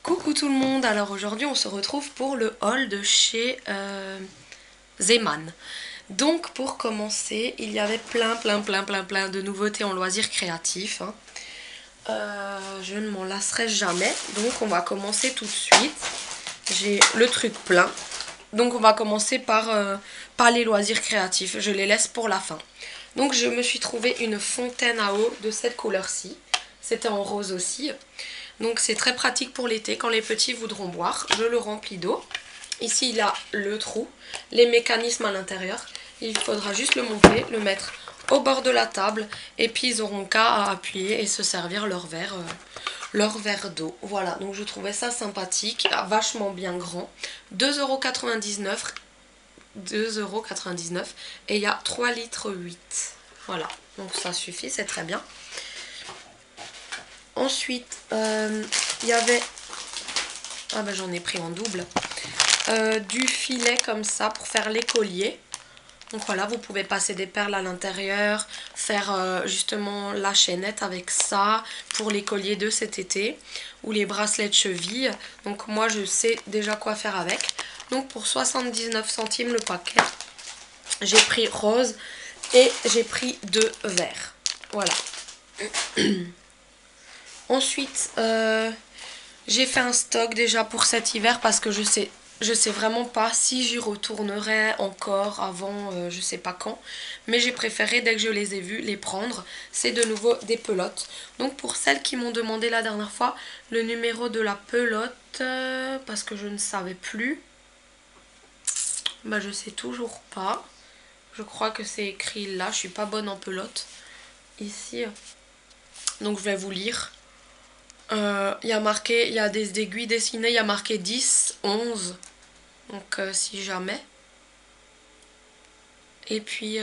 Coucou tout le monde, alors aujourd'hui on se retrouve pour le haul de chez Zeman. Donc pour commencer, il y avait plein de nouveautés en loisirs créatifs. Je ne m'en lasserai jamais, donc on va commencer tout de suite. J'ai le truc plein, donc on va commencer par les loisirs créatifs, je les laisse pour la fin. Donc je me suis trouvé une fontaine à eau de cette couleur-ci, c'était en rose aussi. Donc c'est très pratique pour l'été, quand les petits voudront boire, je le remplis d'eau. Ici il a le trou, les mécanismes à l'intérieur. Il faudra juste le monter, le mettre au bord de la table et puis ils auront qu'à appuyer et se servir leur verre d'eau. Voilà, donc je trouvais ça sympathique, vachement bien grand. 2,99 €, 2,99 € et il y a 3,8 litres. Voilà, donc ça suffit, c'est très bien. Ensuite, il y avait, ah ben j'en ai pris en double, du filet comme ça pour faire les colliers. Donc voilà, vous pouvez passer des perles à l'intérieur, faire justement la chaînette avec ça pour les colliers de cet été ou les bracelets de cheville. Donc moi je sais déjà quoi faire avec. Donc pour 79 centimes le paquet, j'ai pris rose et j'ai pris 2 verts. Voilà. Ensuite, j'ai fait un stock déjà pour cet hiver parce que je sais vraiment pas si j'y retournerai encore avant je sais pas quand. Mais j'ai préféré dès que je les ai vus les prendre. C'est de nouveau des pelotes. Donc pour celles qui m'ont demandé la dernière fois le numéro de la pelote, parce que je ne savais plus, bah je sais toujours pas. Je crois que c'est écrit là, je suis pas bonne en pelote. Ici. Donc je vais vous lire. Il y a marqué, il y a des aiguilles dessinées, il y a marqué 10, 11. Donc si jamais. Et puis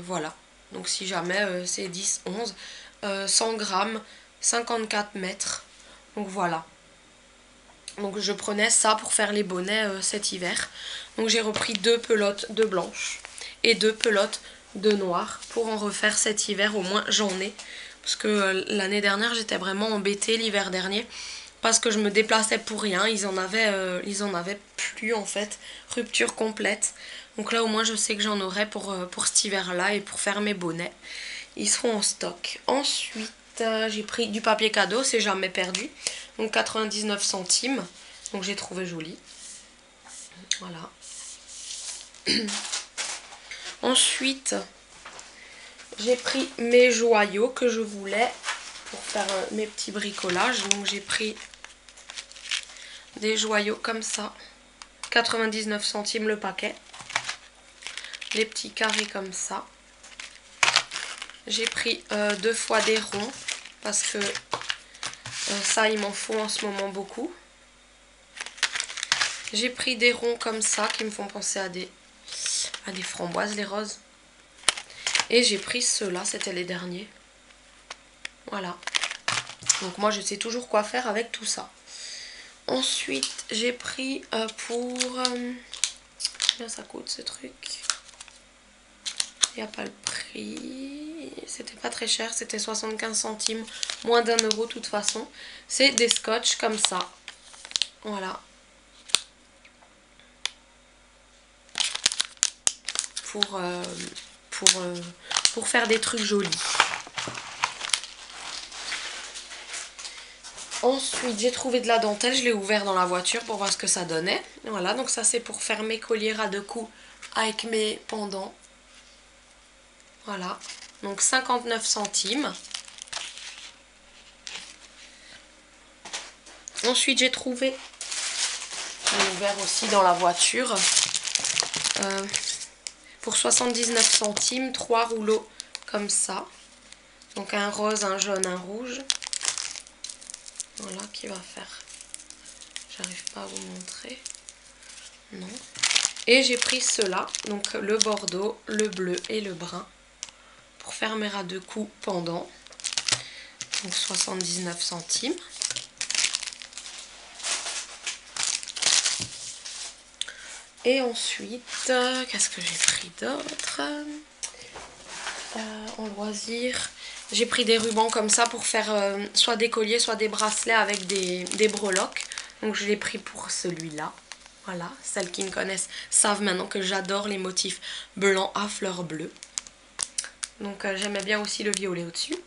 voilà. Donc si jamais c'est 10, 11. 100 grammes, 54 mètres. Donc voilà. Donc je prenais ça pour faire les bonnets cet hiver. Donc j'ai repris 2 pelotes de blanche et 2 pelotes de noir pour en refaire cet hiver. Au moins j'en ai. Parce que l'année dernière j'étais vraiment embêtée l'hiver dernier. Parce que je me déplaçais pour rien. Ils en avaient plus en fait. Rupture complète. Donc là au moins je sais que j'en aurai pour cet hiver là et pour faire mes bonnets. Ils seront en stock. Ensuite j'ai pris du papier cadeau, c'est jamais perdu. Donc 99 centimes. Donc j'ai trouvé joli. Voilà. Ensuite, j'ai pris mes joyaux que je voulais pour faire mes petits bricolages. Donc j'ai pris des joyaux comme ça. 99 centimes le paquet. Les petits carrés comme ça. J'ai pris 2 fois des ronds parce que ça il m'en faut en ce moment beaucoup. J'ai pris des ronds comme ça qui me font penser à des framboises, les roses. Et j'ai pris ceux-là, c'était les derniers. Voilà. Donc moi je sais toujours quoi faire avec tout ça. Ensuite j'ai pris pour... combien ça coûte ce truc? Il n'y a pas le prix. C'était pas très cher, c'était 75 centimes. Moins d'1 € de toute façon. C'est des scotch comme ça. Voilà. Pour faire des trucs jolis. Ensuite j'ai trouvé de la dentelle, je l'ai ouvert dans la voiture pour voir ce que ça donnait. Voilà, donc ça c'est pour faire mes colliers à 2 coups avec mes pendants. Voilà, donc 59 centimes. Ensuite j'ai trouvé, j'ai ouvert aussi dans la voiture, pour 79 centimes, 3 rouleaux comme ça. Donc un rose, un jaune, un rouge. Voilà, qui va faire. J'arrive pas à vous montrer. Non. Et j'ai pris ceux-là, donc le bordeaux, le bleu et le brun, pour faire mes à 2 coups pendant. Donc 79 centimes. Et ensuite, qu'est-ce que j'ai pris d'autre en loisir? J'ai pris des rubans comme ça pour faire soit des colliers, soit des bracelets avec des breloques. Donc je l'ai pris pour celui-là. Voilà, celles qui me connaissent savent maintenant que j'adore les motifs blancs à fleurs bleues. Donc j'aimais bien aussi le violet au-dessus.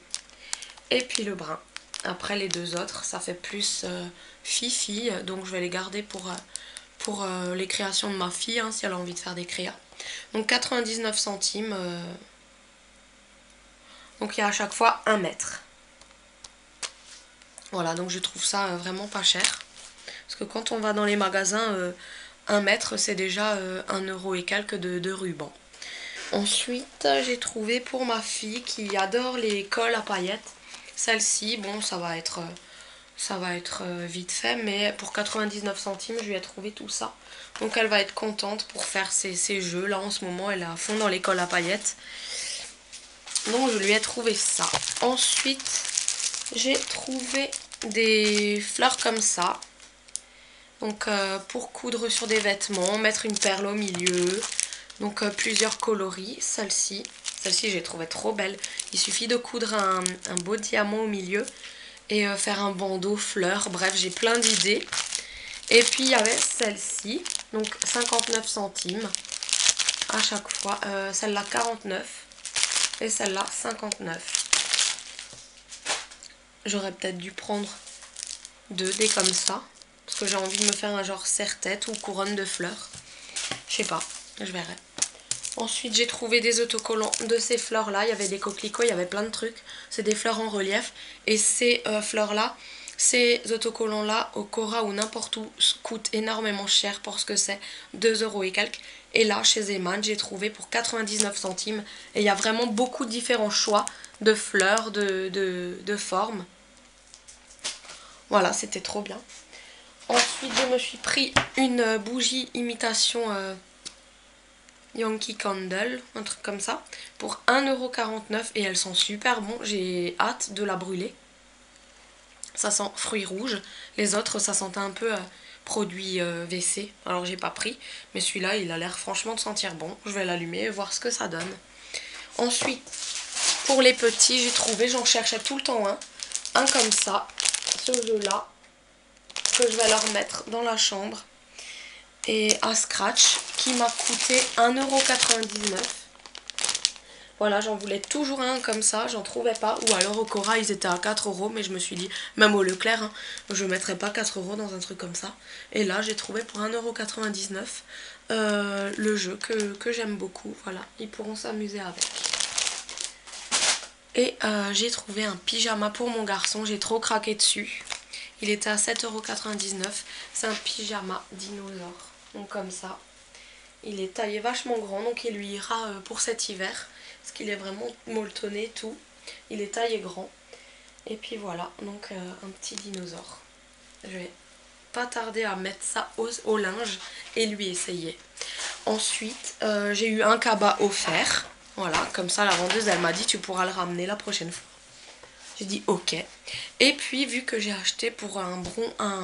Et puis le brun. Après les deux autres, ça fait plus fifi. Donc je vais les garder pour les créations de ma fille, hein, si elle a envie de faire des créas. Donc 99 centimes. Donc il y a à chaque fois 1 mètre. Voilà, donc je trouve ça vraiment pas cher. Parce que quand on va dans les magasins, 1 mètre c'est déjà 1 euro et quelques de ruban. Ensuite, j'ai trouvé pour ma fille qui adore les cols à paillettes. Celle-ci, bon, ça va être vite fait, mais pour 99 centimes, je lui ai trouvé tout ça. Donc elle va être contente pour faire ses jeux. Là, en ce moment, elle est à fond dans les cols à paillettes. Donc je lui ai trouvé ça. Ensuite, j'ai trouvé des fleurs comme ça. Donc pour coudre sur des vêtements, mettre une perle au milieu. Donc plusieurs coloris. Celle-ci j'ai trouvé trop belle. Il suffit de coudre un beau diamant au milieu et faire un bandeau fleurs. Bref, j'ai plein d'idées. Et puis il y avait celle-ci, donc 59 centimes à chaque fois. Celle-là 49 et celle-là 59. J'aurais peut-être dû prendre 2 dés comme ça. Parce que j'ai envie de me faire un genre serre-tête ou couronne de fleurs. Je sais pas, je verrai. Ensuite, j'ai trouvé des autocollants de ces fleurs-là. Il y avait des coquelicots, il y avait plein de trucs. C'est des fleurs en relief. Et ces fleurs-là, ces autocollants-là, au Cora ou n'importe où, coûtent énormément cher pour ce que c'est. 2 euros et quelques. Et là, chez Zeman, j'ai trouvé pour 99 centimes. Et il y a vraiment beaucoup de différents choix de fleurs, de formes. Voilà, c'était trop bien. Ensuite, je me suis pris une bougie imitation Yankee Candle, un truc comme ça, pour 1,49 € et elles sont super bon. J'ai hâte de la brûler. Ça sent fruits rouges. Les autres, ça sentait un peu produit WC. Alors j'ai pas pris, mais celui-là, il a l'air franchement de sentir bon. Je vais l'allumer et voir ce que ça donne. Ensuite, pour les petits, j'ai trouvé, j'en cherchais tout le temps un comme ça, ce jeu-là, que je vais leur mettre dans la chambre. Et à scratch, qui m'a coûté 1,99 €. Voilà, j'en voulais toujours un comme ça, j'en trouvais pas. Ou alors au Cora, ils étaient à 4 €, mais je me suis dit, même au Leclerc, hein, je ne mettrais pas 4 € dans un truc comme ça. Et là, j'ai trouvé pour 1,99 € le jeu que j'aime beaucoup. Voilà, ils pourront s'amuser avec. Et j'ai trouvé un pyjama pour mon garçon, j'ai trop craqué dessus. Il était à 7,99 €. C'est un pyjama dinosaure. Donc comme ça. Il est taillé vachement grand, donc il lui ira pour cet hiver. Parce qu'il est vraiment molletonné, tout. Il est taillé grand. Et puis voilà, donc un petit dinosaure. Je vais pas tarder à mettre ça au linge et lui essayer. Ensuite, j'ai eu un cabas offert. Voilà, comme ça la vendeuse, elle m'a dit tu pourras le ramener la prochaine fois. J'ai dit ok. Et puis vu que j'ai acheté pour un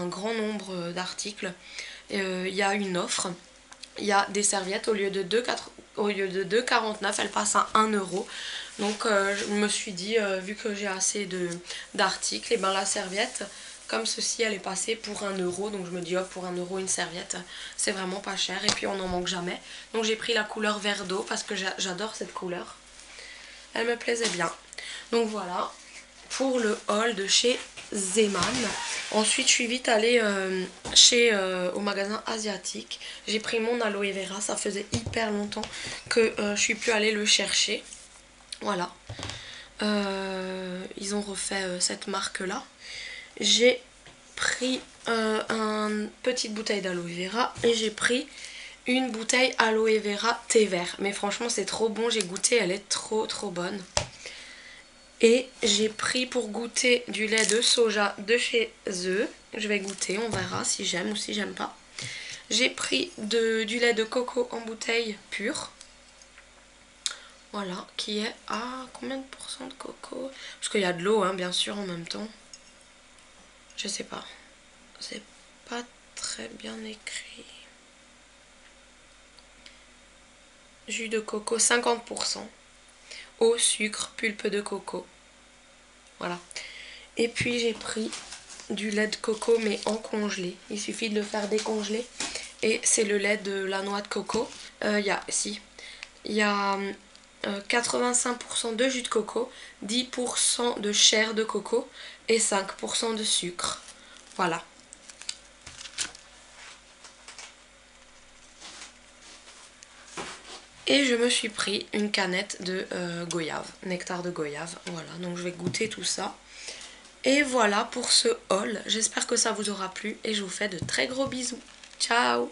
grand nombre d'articles, il y a une offre. Il y a des serviettes, au lieu de 2,49 €, elles passent à 1 €. Donc je me suis dit, vu que j'ai assez d'articles, et ben la serviette, comme ceci, elle est passée pour 1 €. Donc je me dis, hop, pour 1 € une serviette, c'est vraiment pas cher. Et puis on n'en manque jamais. Donc j'ai pris la couleur vert d'eau parce que j'adore cette couleur. Elle me plaisait bien. Donc voilà, pour le haul de chez Zeman. Ensuite, je suis vite allée au magasin asiatique. J'ai pris mon aloe vera. Ça faisait hyper longtemps que je suis plus allée le chercher. Voilà. Ils ont refait cette marque-là. J'ai pris une petite bouteille d'aloe vera et j'ai pris une bouteille aloe vera thé vert. Mais franchement, c'est trop bon. J'ai goûté. Elle est trop bonne. Et j'ai pris pour goûter du lait de soja de chez eux. Je vais goûter, on verra si j'aime ou si j'aime pas. J'ai pris du lait de coco en bouteille pure. Voilà, qui est à combien de pourcents de coco? Parce qu'il y a de l'eau, hein, bien sûr, en même temps. Je sais pas. C'est pas très bien écrit. Jus de coco 50%. Eau, sucre, pulpe de coco. Voilà. Et puis j'ai pris du lait de coco mais en congelé. Il suffit de le faire décongeler. Et c'est le lait de la noix de coco. Il y a 85% de jus de coco, 10% de chair de coco et 5% de sucre. Voilà. Et je me suis pris une canette de goyave, nectar de goyave. Voilà, donc je vais goûter tout ça. Et voilà pour ce haul. J'espère que ça vous aura plu et je vous fais de très gros bisous. Ciao!